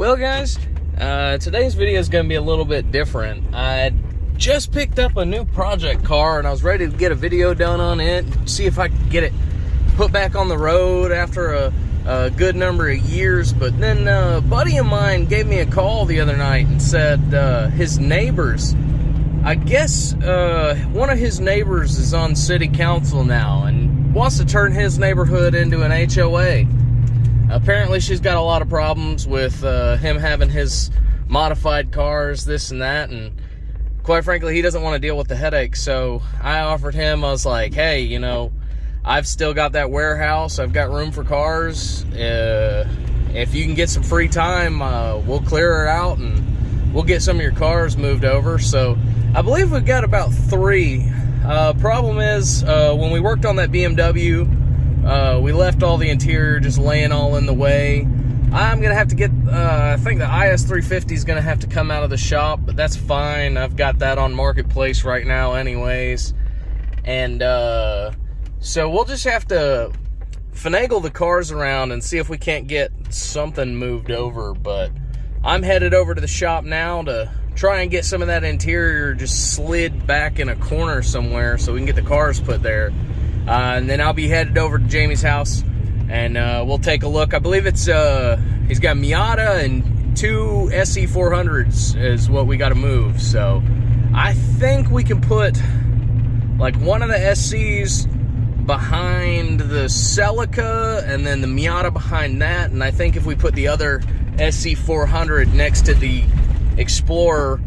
Well guys, today's video is going to be a little bit different. I just picked up a new project car and I was ready to get a video done on it, see if I could get it put back on the road after a good number of years. But then a buddy of mine gave me a call the other night and said his neighbors, I guess one of his neighbors is on city council now and wants to turn his neighborhood into an HOA. Apparently she's got a lot of problems with him having his modified cars, this and that, and quite frankly, he doesn't want to deal with the headache. So I offered him, I was like, hey, you know, I've still got that warehouse, I've got room for cars. If you can get some free time, we'll clear it out and we'll get some of your cars moved over. So I believe we've got about 3. Problem is, when we worked on that BMW, we left all the interior just laying all in the way. I'm going to have to get, I think the IS350 is going to have to come out of the shop, but that's fine. I've got that on Marketplace right now anyways. And so we'll just have to finagle the cars around and see if we can't get something moved over. But I'm headed over to the shop now to try and get some of that interior just slid back in a corner somewhere so we can get the cars put there. And then I'll be headed over to Jamie's house and we'll take a look. I believe it's he's got Miata and 2 SC400s is what we got to move. So I think we can put like one of the SCs behind the Celica and then the Miata behind that. And I think if we put the other SC400 next to the Explorer,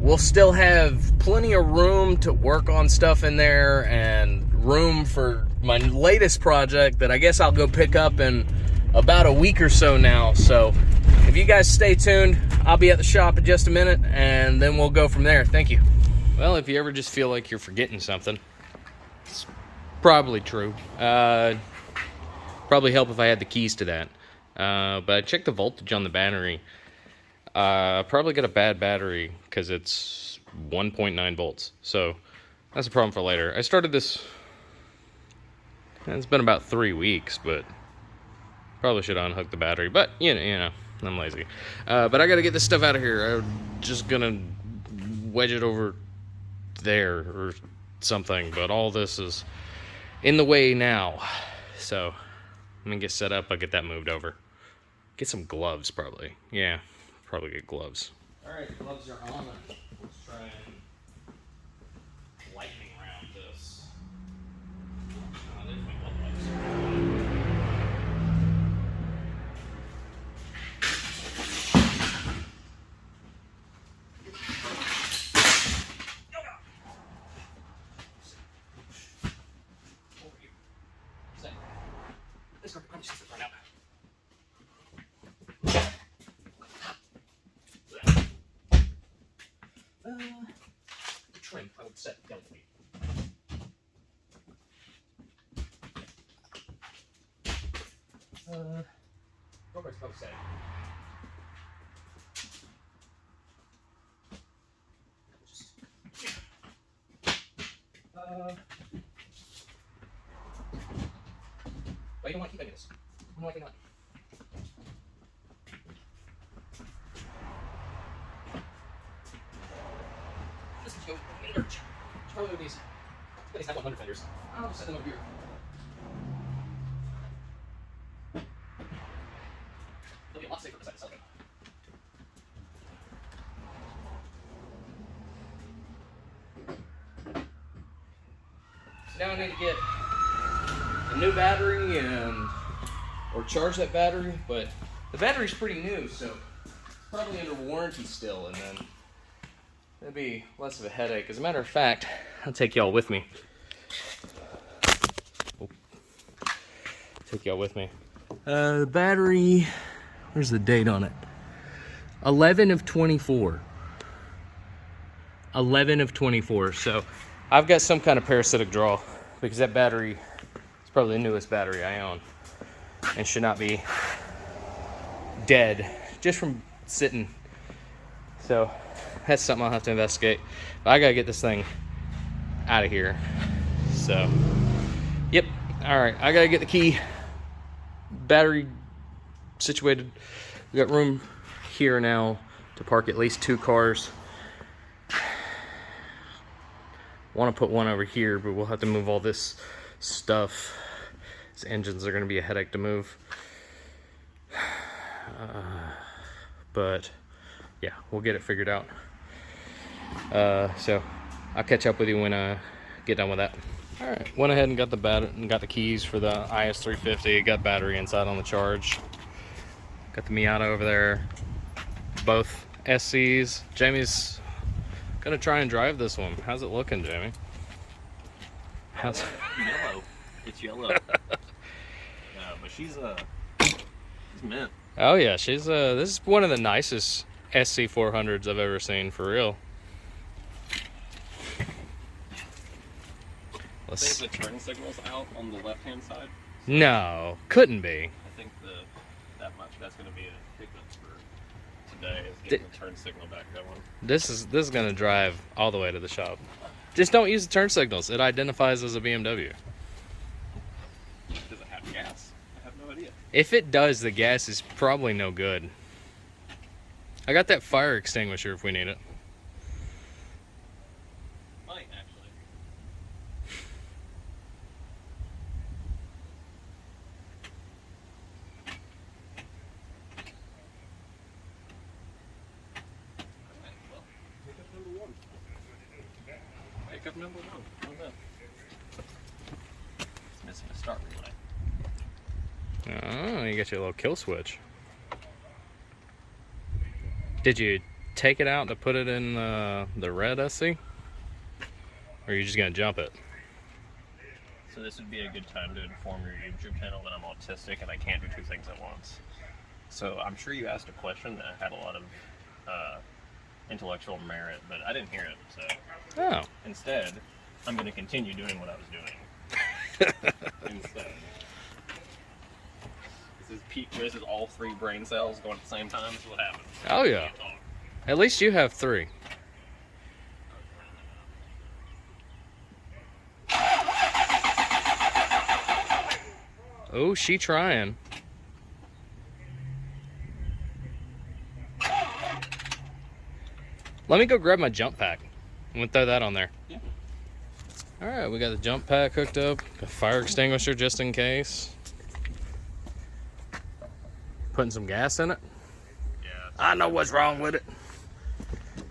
we'll still have plenty of room to work on stuff in there and room for my latest project that I guess I'll go pick up in about a week or so now. So if you guys stay tuned, I'll be at the shop in just a minute and then we'll go from there. Thank you. Well, if you ever just feel like you're forgetting something, it's probably true. Probably help if I had the keys to that. But I checked the voltage on the battery. Probably got a bad battery because it's 1.9 volts. So that's a problem for later. I started this, it's been about 3 weeks, but probably should unhook the battery. But you know, I'm lazy. But I got to get this stuff out of here. I'm just gonna wedge it over there or something. But all this is in the way now. So I'm gonna get set up. I'll get that moved over. Get some gloves, probably. Yeah. Probably get gloves. Alright, gloves are on. Let's try and lightning round this. There's my glove gloves. Over here. This garbage probably should run out. The trim, I would set delicately. Robert's probably set. Why you don't want to keep any of this? Why not? This can go in the dirt. Probably with these have 100 fenders. I'll just set them over here. They'll be a lot safer beside the Celica. So now I need to get a new battery or charge that battery, but the battery's pretty new, so it's probably under warranty still, and then that'd be less of a headache. As a matter of fact, I'll take y'all with me. Take y'all with me. The battery, where's the date on it? 11 of 24. 11 of 24. So I've got some kind of parasitic draw because that battery is probably the newest battery I own and should not be dead just from sitting. So that's something I'll have to investigate. But I gotta get this thing out of here. So, yep. All right, I gotta get the key battery situated. We got room here now to park at least 2 cars. Want to put one over here, but we'll have to move all this stuff. These engines are going to be a headache to move. But yeah, we'll get it figured out. So I'll catch up with you when I get done with that. All right, went ahead and got the keys for the IS350. Got battery inside on the charge. Got the Miata over there. Both SCs. Jamie's gonna try and drive this one. How's it looking, Jamie? How's yellow? It's yellow. But she's mint. Oh yeah, she's this is one of the nicest SC400s I've ever seen, for real. I think the turn signal's out on the left-hand side. No, couldn't be. I think that's going to be a pickup for today, is getting the turn signal back that one. This is going to drive all the way to the shop. Just don't use the turn signals. It identifies as a BMW. Does it have gas? I have no idea. If it does, the gas is probably no good. I got that fire extinguisher if we need it. Might, actually. Pickup number one. Oh no. It's missing a start relay. Oh, you got your little kill switch. Did you take it out to put it in the red SC? Or are you just gonna jump it? So this would be a good time to inform your YouTube channel that I'm autistic and I can't do 2 things at once. So I'm sure you asked a question that had a lot of intellectual merit, but I didn't hear it. So instead, I'm going to continue doing what I was doing. Instead. This is peak. This is all 3 brain cells going at the same time. This is what happens. Oh yeah. At least you have 3. Oh, she trying. Let me go grab my jump pack. I'm gonna throw that on there. Yeah. All right, we got the jump pack hooked up. A fire extinguisher just in case. Putting some gas in it. Yeah. I know what's wrong with it.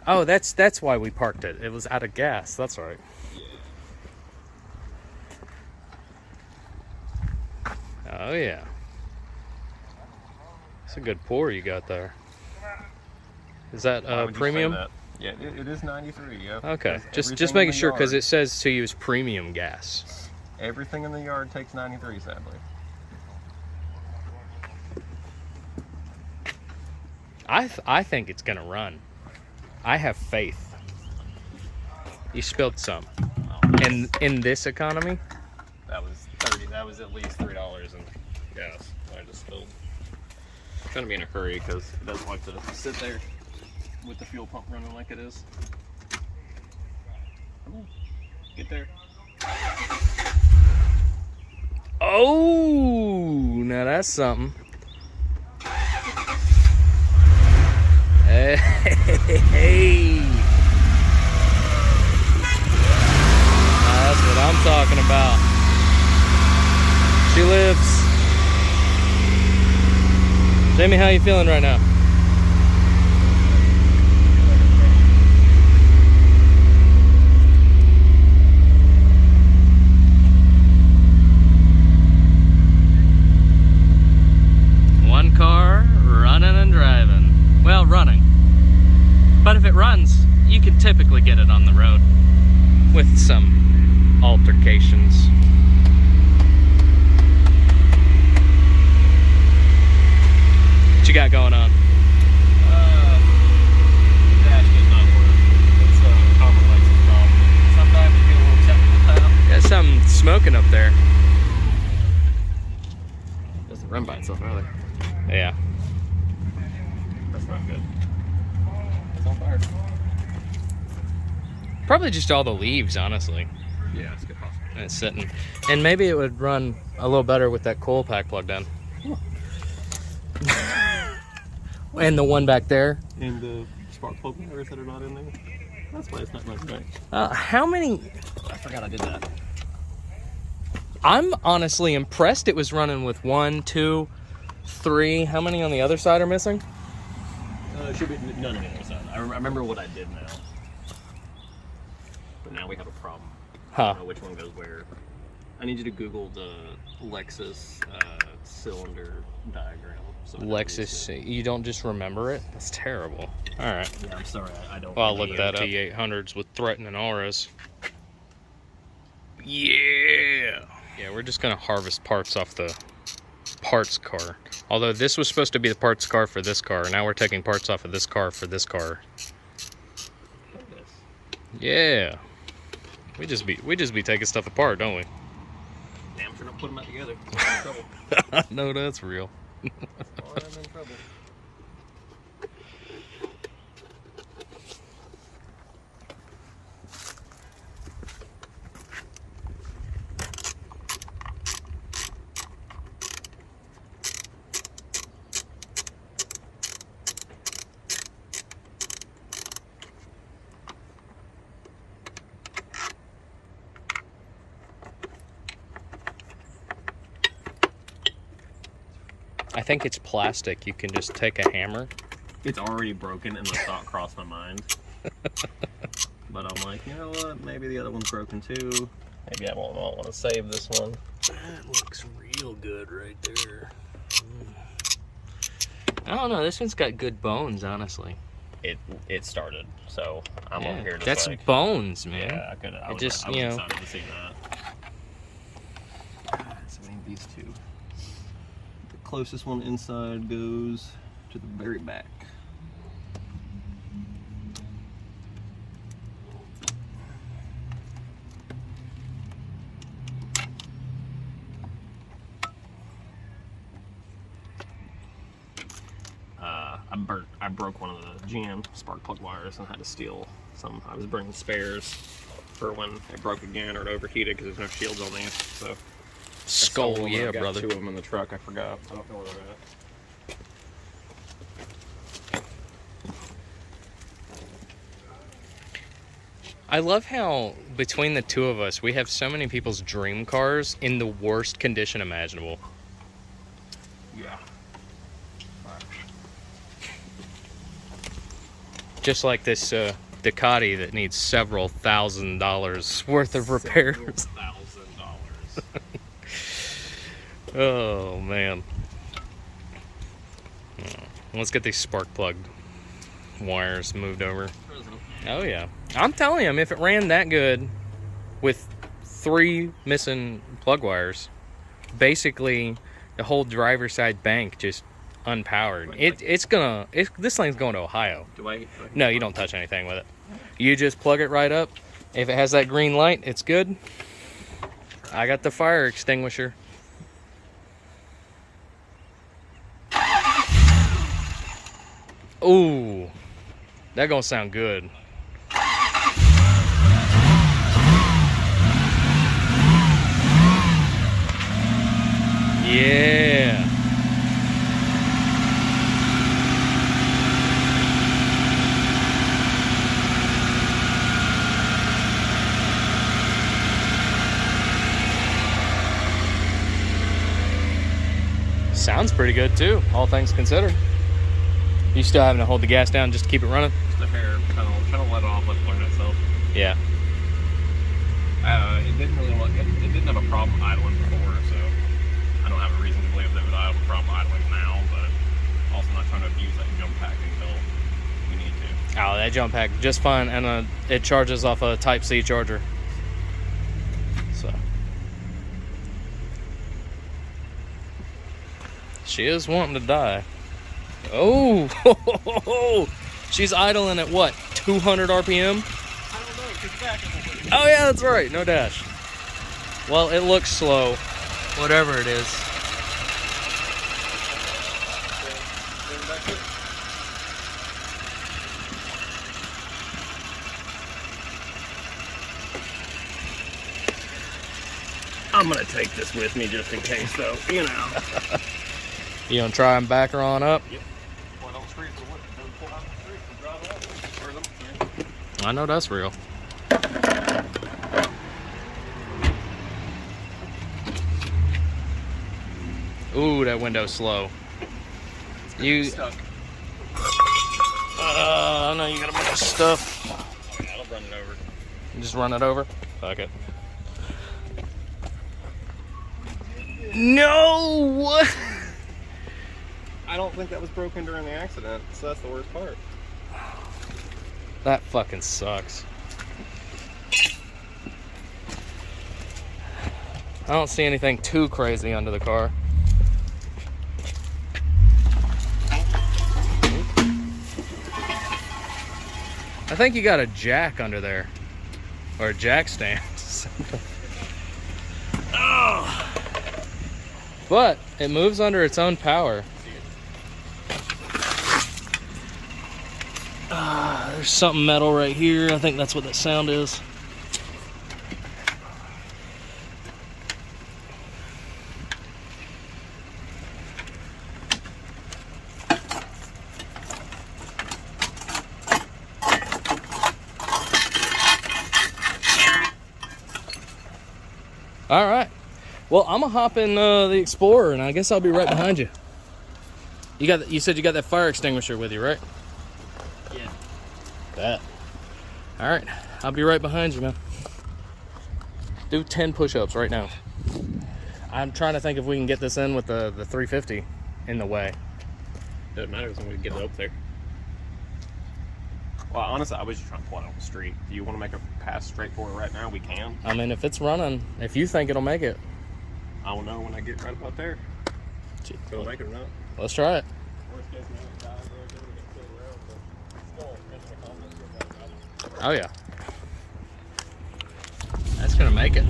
Oh, that's why we parked it. It was out of gas. That's right. Yeah. Oh yeah. It's a good pour you got there. Is that premium? That? Yeah, it is 93. Yeah. Okay, just making sure, because it says to use premium gas. Everything in the yard takes 93, sadly. I think it's gonna run. I have faith. You spilled some. In this economy? That was 30. That was at least $3 in gas. I just spilled. I'm trying to be in a hurry because it doesn't like to sit there with the fuel pump running like it is. Come on, get there. Oh, now that's something. Hey, that's what I'm talking about. She lives. Jamie, how you feeling right now? One car running and driving. Well, running. But if it runs, you can typically get it on the road with some altercations. What you got going on? Dash does not work. It's a common license problem. Sometimes you get a little technical out. Got something smoking up there. It doesn't run by itself either. Yeah. That's not good. It's on fire. Probably just all the leaves, honestly. Yeah, it's good possible. And it's sitting. And maybe it would run a little better with that coil pack plugged in. And the one back there. And the spark plug wires that are not in there. That's why it's not running back. How many? I forgot I did that. I'm honestly impressed it was running with 1, 2, 3. How many on the other side are missing? It should be none on the other side. I remember what I did now. But now we have a problem. I don't know which one goes where. I need you to Google the Lexus cylinder diagram. So Lexus, you don't just remember it? That's terrible. All right. Yeah, I'm sorry, I don't. Well, I'll look that up. T800s with threatening auras. Yeah. Yeah, we're just gonna harvest parts off the parts car. Although this was supposed to be the parts car for this car. Now we're taking parts off of this car for this car. Yeah. We just be taking stuff apart, don't we? Damn sure don't put them out together. I'm in trouble. No, that's real. I'm in trouble. I think it's plastic. You can just take a hammer. It's already broken and the thought crossed my mind. But I'm like, you know what? Maybe the other one's broken too. Maybe I won't want to save this one. That looks real good right there. I don't know. This one's got good bones, honestly. It started, so I'm over here. That's like, bones, man. Yeah, I could. I was excited to see that. So we need these two. The closest one inside goes to the very back. I broke one of the GM spark plug wires and had to steal some. I was bringing spares for when it broke again or it overheated because there's no shields on these. So skull, yeah, I got brother. 2 of them in the truck. I forgot. I don't know where they're at. I love how between the two of us, we have so many people's dream cars in the worst condition imaginable. Yeah. Just like this Ducati that needs several $1,000s worth of repairs. $1,000. Oh, man. Let's get these spark plug wires moved over. Oh, yeah. I'm telling you, if it ran that good with 3 missing plug wires, basically the whole driver's side bank just unpowered. This thing's going to Ohio. No, you don't touch anything with it. You just plug it right up. If it has that green light, it's good. I got the fire extinguisher. Ooh, that gonna sound good. Yeah. Sounds pretty good too, all things considered. You still having to hold the gas down just to keep it running? Just a hair, trying to let it off, let it learn itself. Yeah. It didn't have a problem idling before, so I don't have a reason to believe that it would have a problem idling now, but also not trying to abuse that jump pack until we need to. Oh, that jump pack just fine, and it charges off a Type-C charger. So she is wanting to die. Oh, she's idling at what, 200 RPM? I don't know, she's back. Oh yeah, that's right, no dash. Well, it looks slow, whatever it is. I'm gonna take this with me just in case, though, you know. You gonna try and back her on up? Yep. Well, don't scream I know that's real. Ooh, that window's slow. You stuck. I know you got a bunch of stuff. Oh, yeah, I'll run it over. Just run it over. Fuck it. No! I don't think that was broken during the accident, so that's the worst part. That fucking sucks. I don't see anything too crazy under the car. I think you got a jack under there. Or a jack stand. Oh. But it moves under its own power. There's something metal right here. I think that's what that sound is. All right. Well, I'm gonna hop in the Explorer, and I guess I'll be right behind you. You said you got that fire extinguisher with you, right? Yeah. That. All right. I'll be right behind you, man. Do 10 push-ups right now. I'm trying to think if we can get this in with the 350 in the way. Doesn't matter as long as we get it up there. Well, honestly, I was just trying to pull it off the street. If you want to make a pass straight for it right now, we can. I mean, if it's running, if you think it'll make it. I will know when I get right about there. If it'll make it or not. Let's try it. Worst case scenario, it dies right there, we get filled around, but still, finish the comments, get that. Oh, yeah. That's going to make it.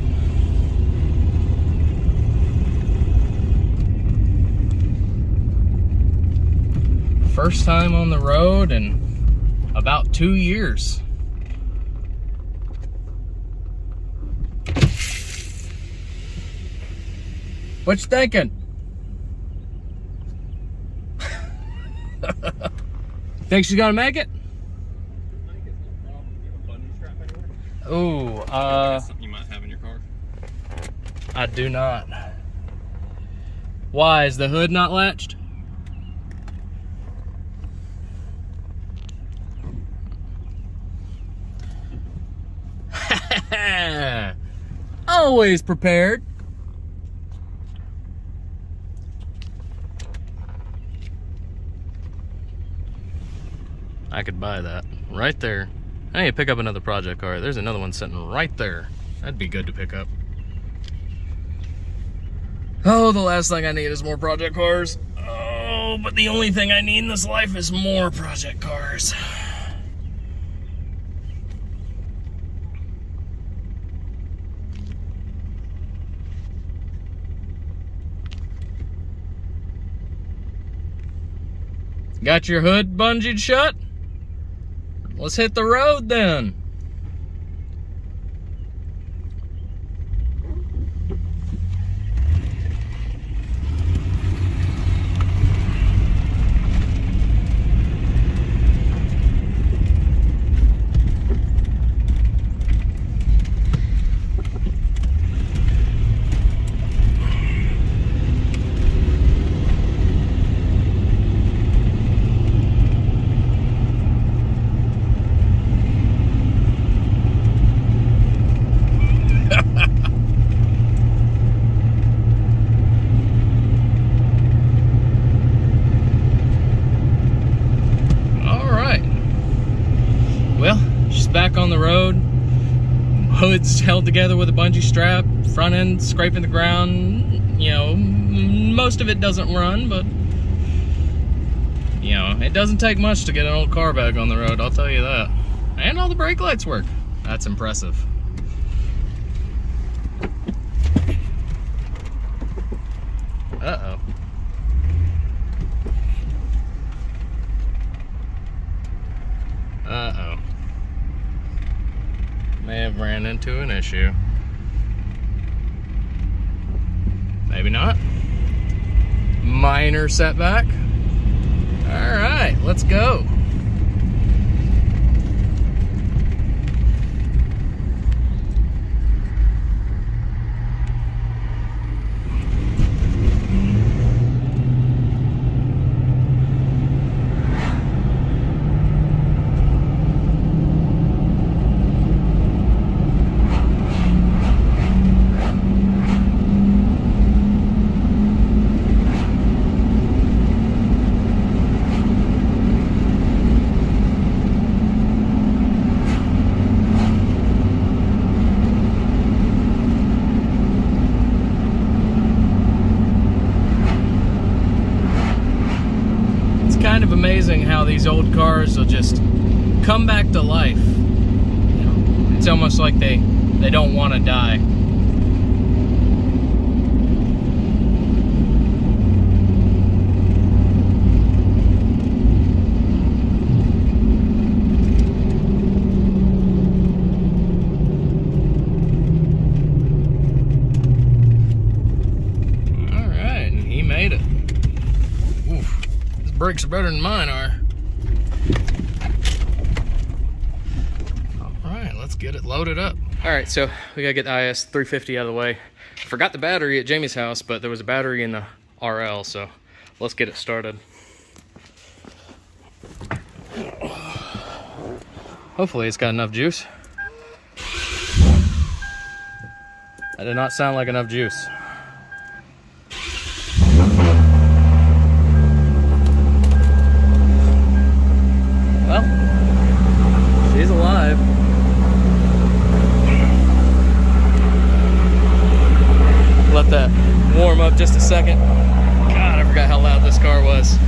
First time on the road in about 2 years. What you thinking? Think she's gonna make it? Ooh, Something you might have in your car. I do not. Why, is the hood not latched? Always prepared. I could buy that right there. I need to pick up another project car. There's another one sitting right there. That'd be good to pick up. Oh, the last thing I need is more project cars. Oh, but the only thing I need in this life is more project cars. Got your hood bungeed shut? Let's hit the road then. Back on the road, hood's held together with a bungee strap, front end scraping the ground. You know, most of it doesn't run, but you know, it doesn't take much to get an old car back on the road, I'll tell you that. And all the brake lights work. That's impressive. Uh-oh. Uh-oh. May have ran into an issue. Maybe not. Minor setback. All right, let's go. cars will just come back to life. You know, it's almost like they don't want to die. Brakes are better than mine are. All right, let's get it loaded up. All right, so we gotta get the IS 350 out of the way. Forgot the battery at Jamie's house, but there was a battery in the RL, so let's get it started. Hopefully it's got enough juice. That did not sound like enough juice. Well, she's alive. Let that warm up just a second. God, I forgot how loud this car was.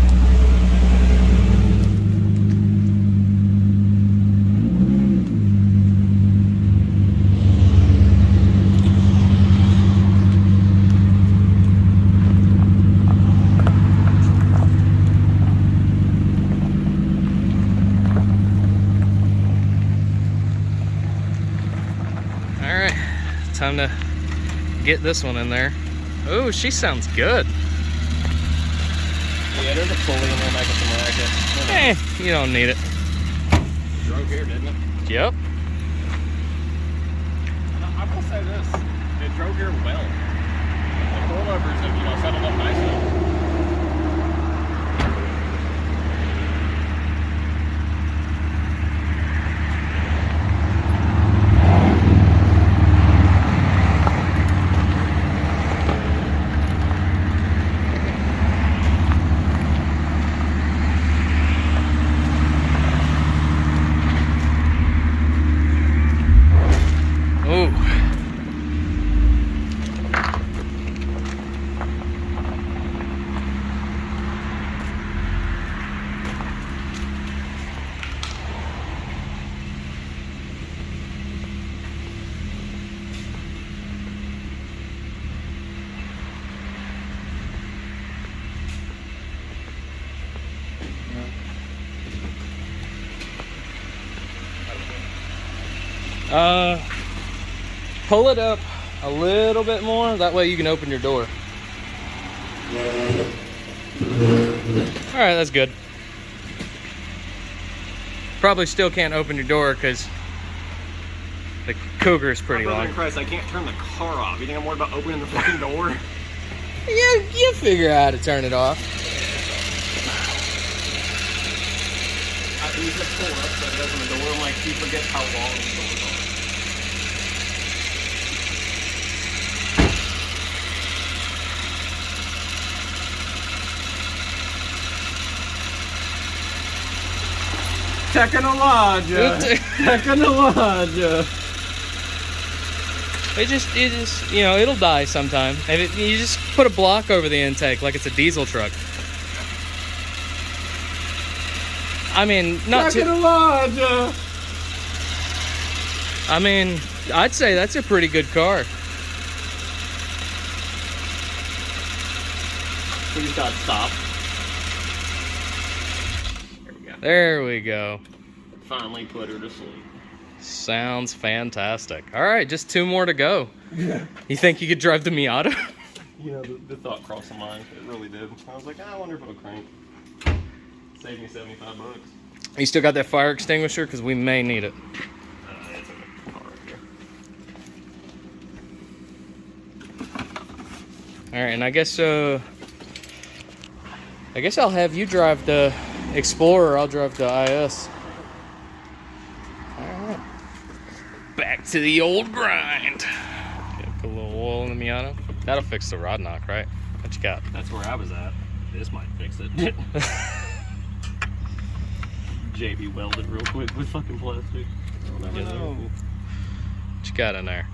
Time to get this one in there. Oh, she sounds good. Yeah, there's a pulley in there making some racket. You don't need it. Drove here, didn't it? Yep. I will say this. It drove here well. The coilovers have, settled up nicely. Pull it up a little bit more, that way you can open your door. Alright, that's good. Probably still can't open your door because the Cougar is pretty long. Christ, I can't turn the car off. You think I'm worried about opening the fucking door? You figure out how to turn it off. I use the pull up so it does on the door. I'm like, he forgets how long the door's on. Technologia. It just, it'll die sometime. And you just put a block over the intake like it's a diesel truck. I mean, not too. I mean, I'd say that's a pretty good car. We just got stopped. There we go. Finally put her to sleep. Sounds fantastic. All right, just 2 more to go. Yeah. You think you could drive the Miata? The thought crossed my mind. It really did. I was like, I wonder if it'll crank. Save me $75. You still got that fire extinguisher? Because we may need it. It's in the car right here. All right, and I guess I'll have you drive the Explorer. I'll drive the IS. All right. Back to the old grind. Put a little oil in the Miata. That'll fix the rod knock, right? What you got? That's where I was at. This might fix it. JB welded real quick with fucking plastic. What you got in there?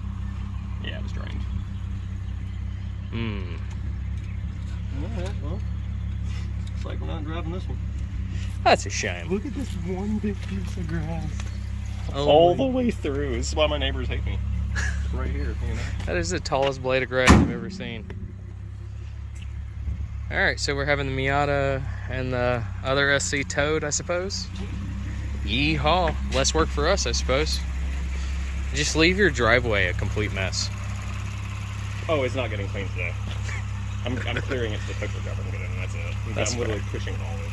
Yeah, it was drained. Hmm. Alright, well, looks like we're not driving this one. That's a shame. Look at this one big piece of grass. Oh, All the way through. This is why my neighbors hate me. Right here, you know. that is the tallest blade of grass I've ever seen. All right, so we're having the Miata and the other SC towed, I suppose. Yeehaw. Less work for us, I suppose. Just leave your driveway a complete mess. Oh, it's not getting clean today. I'm clearing it to the picture cover and get it, and that's it. That's I'm literally pushing it all over.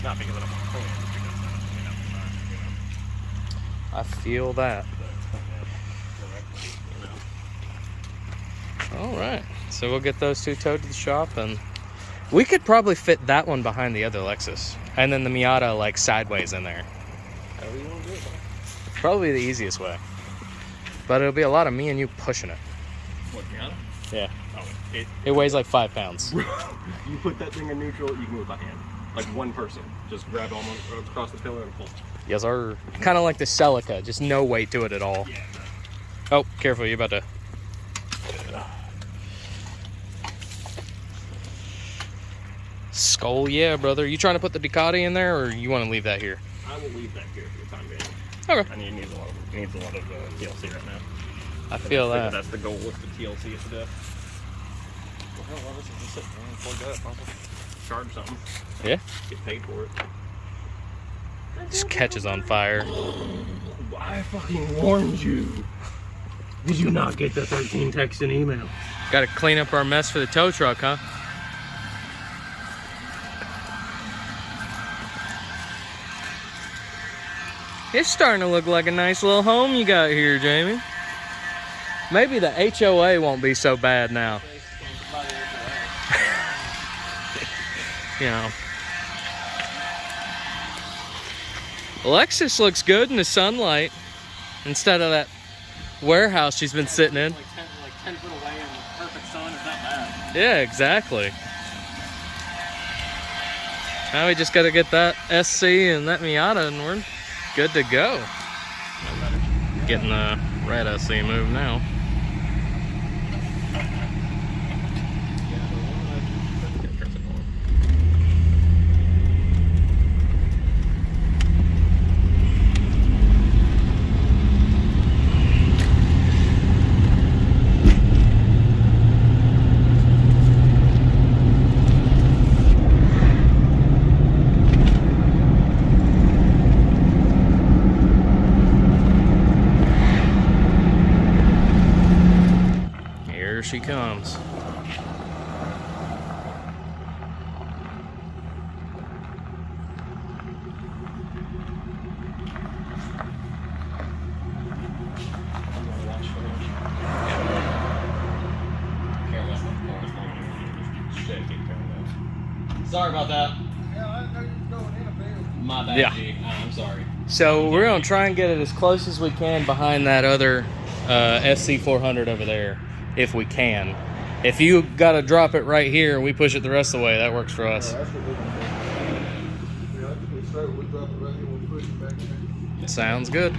Not because I don't want to clean it, just because I feel that. All right, so we'll get those two towed to the shop, and we could probably fit that one behind the other Lexus, and then the Miata like sideways in there. However you want to do it, man. Probably the easiest way, but it'll be a lot of me and you pushing it. What, Miata? Yeah. Oh, It weighs like 5 pounds. You put that thing in neutral, you can move by hand. Like one person. Just grab almost across the pillar and pull. Yes, sir. Kind of like the Celica, just no weight to it at all. Yeah. Oh, careful, you're about to. Skull, yeah, brother. You trying to put the Ducati in there, or you want to leave that here? I will leave that here for the time being. Okay. I need needs a lot of TLC right now. I feel that. That's the goal, with the TLC to death. Well, hell, well, this is just sitting there and plug that up. Charge something. Yeah. Get paid for it. Just catches on fire. I fucking warned you. Did you not get the 13 text and email? Got to clean up our mess for the tow truck, huh? It's starting to look like a nice little home you got here, Jamie. Maybe the HOA won't be so bad now. You know. Alexis looks good in the sunlight instead of that warehouse she's been sitting in. Like 10 foot away in the perfect sun is not bad. Yeah, exactly. Now we just got to get that SC and that Miata and we're good to go. Getting the red SC moved now. She comes. Sorry about that. Yeah, I know you're going in a field. My bad, Yeah. G. I'm sorry. So we're gonna try and get it as close as we can behind that other SC400 over there, if we can. If you gotta drop it right here and we push it the rest of the way, that works for us. That's what we're going to do. Yeah, I just be straight. We'll drop it right here. We'll push it back in there. Sounds good.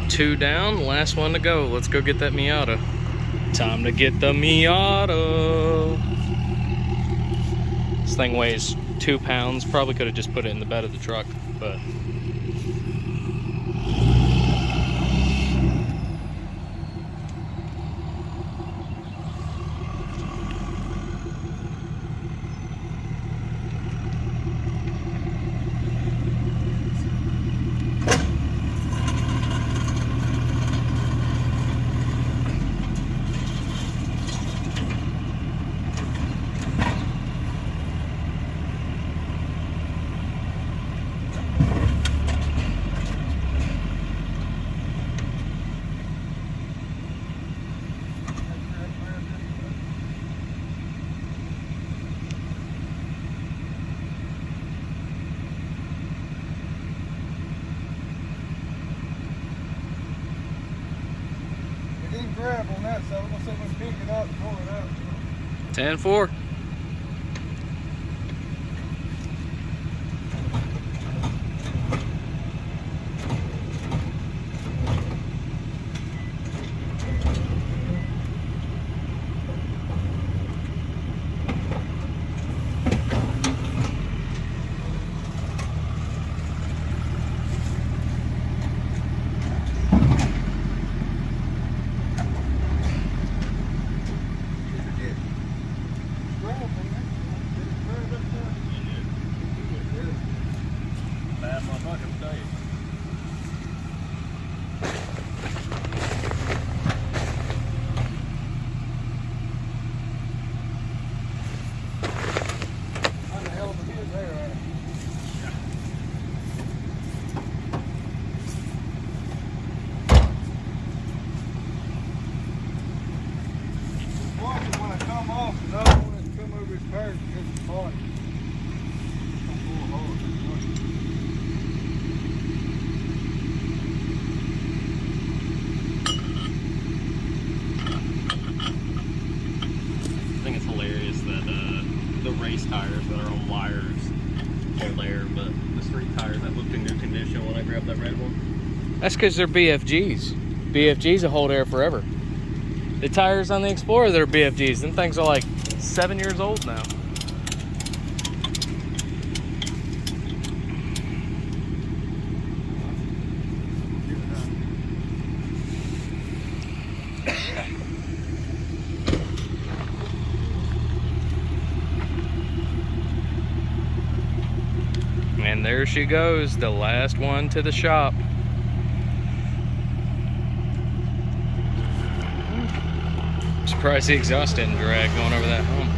Two down, last one to go. Let's go get that Miata. Time to get the Miata. This thing weighs 2 pounds. Probably could have just put it in the bed of the truck, but that, so we're gonna see if we can pick it up and pull it out. 10-4. Bad motherfucker, I'll tell you. That's a hell of a hit there, right? Watch it when I come off, and the other one that's come over his tires and hits the body. It's gonna pull hard. I think it's hilarious that the race tires that are on wires hold air, but the street tires that looked in good condition when I grabbed that red one. That's because they're BFGs. BFGs will hold air forever. The tires on the Explorer that are BFGs, them things are like 7 years old now. And there she goes, the last one to the shop. Surprised the exhaust didn't drag going over that hump.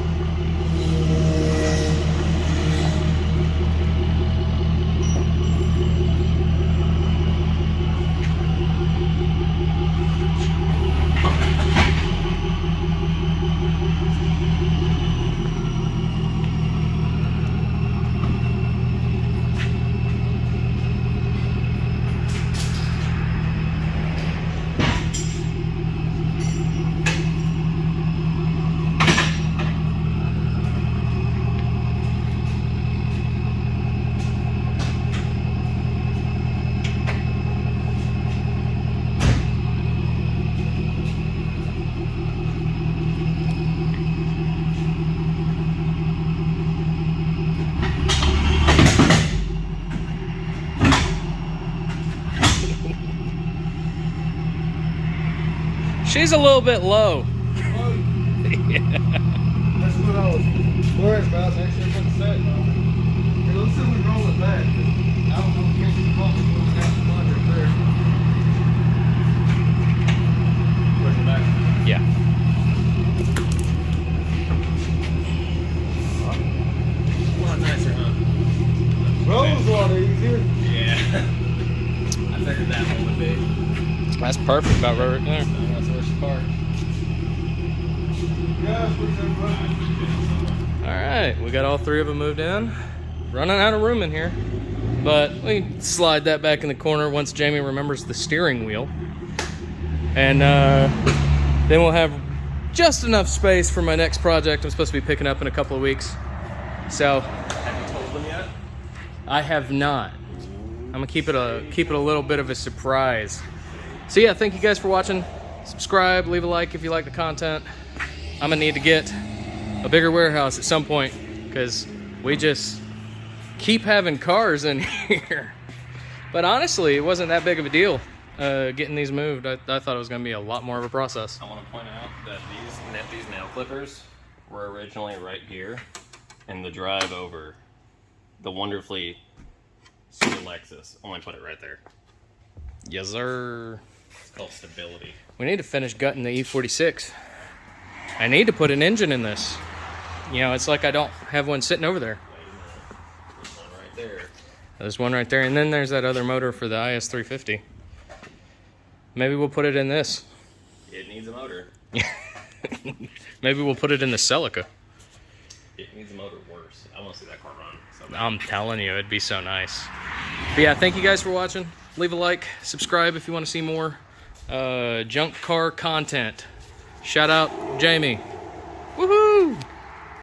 She's a little bit low. Yeah. That's what I was worried about. Make sure it's set on it. Hey, let's see if we roll it back. I don't know if it's going to have some under there. Push it back. Yeah. A lot nicer, huh? Rolls a lot easier. Yeah. I figured that one would be. That's perfect, about right there. That's the worst part. Yeah, push that button. All right, we got all three of them moved in. Running out of room in here, but we can slide that back in the corner once Jamie remembers the steering wheel. And then we'll have just enough space for my next project I'm supposed to be picking up in a couple of weeks. So Have you told them yet? I have not. I'm gonna keep it a little bit of a surprise. So yeah, thank you guys for watching. Subscribe, leave a like if you like the content. I'm gonna need to get a bigger warehouse at some point because we just keep having cars in here. But honestly, it wasn't that big of a deal getting these moved. I thought it was gonna be a lot more of a process. I want to point out that these nail clippers were originally right here in the drive over the wonderfully super Lexus. I'm gonna put it right there. Yes, sir. It's called stability. We need to finish gutting the E46. I need to put an engine in this. You know, it's like I don't have one sitting over there. There's one right there. There's one right there, and then there's that other motor for the IS350. Maybe we'll put it in this. It needs a motor. Maybe we'll put it in the Celica. It needs a motor worse. I want to see that car run. So bad. I'm telling you, it'd be so nice. But yeah, thank you guys for watching. Leave a like, subscribe if you want to see more junk car content. Shout out Jamie. Woohoo!